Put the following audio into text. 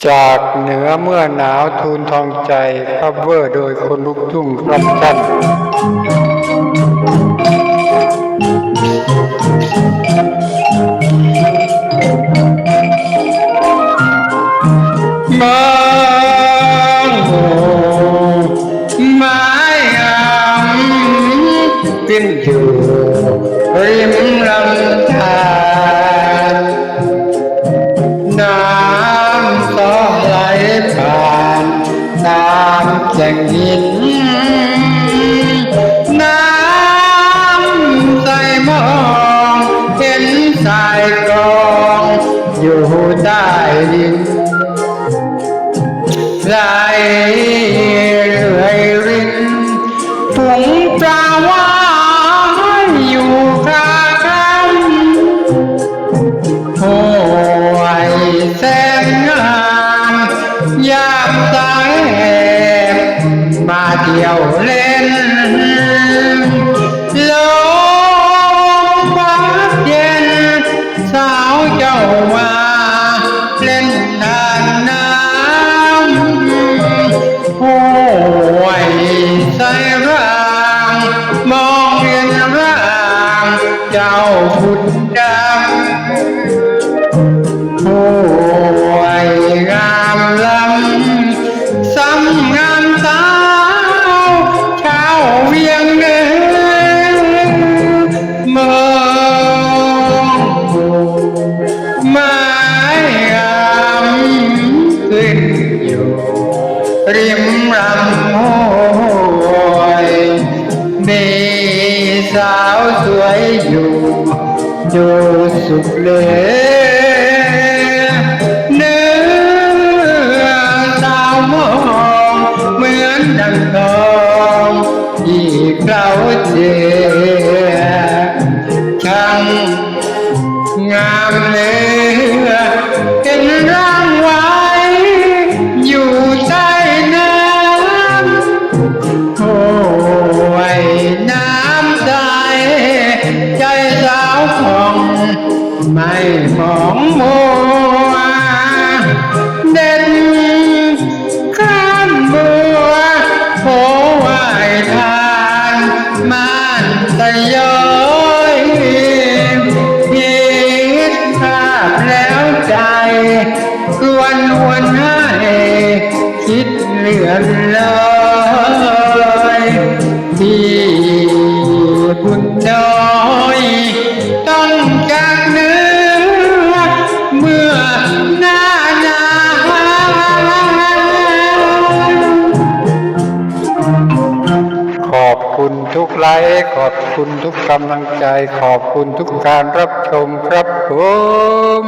จากเหนือเมื่อหนาวทูลทองใจคัฟเวอร์โดยคนลุกทุ่งครับท่านบางโหไม้งามขึ้นอยู่ริมลำธารน้ำก็ไหลผ่านตามแจ่งหินน้ำใสมองเห็นสายกรองอยู่ใต้ดินไหลเรื่อยรินฝูงปลาว่ายอยู่คลาคำห้วยแสนงามยามสายแหบมาเที่ยวเล่นลมพัดเย็นสาวเจ้ามาเล่นทานน้ำห้วยใสร่างมองเห็นร่างเจ้าบุญดำห้วยงามลำซ้ำงามสาวชาวเวียงเหนือเมืองไม้งามขึ้นอยู่ริมลำห้วยมีสาวสวยอยู่สุขเหลือเนื้อสาวมองเหมือนดังทองที่เขาเจอช่างงามเหลือเห็นร่างไว้อยู่ใต้น้ำห้วยน้ำใสใจสาวของไม่มองมัวเด่นข้ามบัวโผไหวทานม่านตะย้อยคิดภาพแล้วใจกวนวนให้คิดเลื่อนลอยที่บุญน้อยต้องจากเนื้อเมื่อหน้าหนาวขอบคุณทุกไลค์ขอบคุณทุกกำลังใจขอบคุณทุกการรับชมครับผม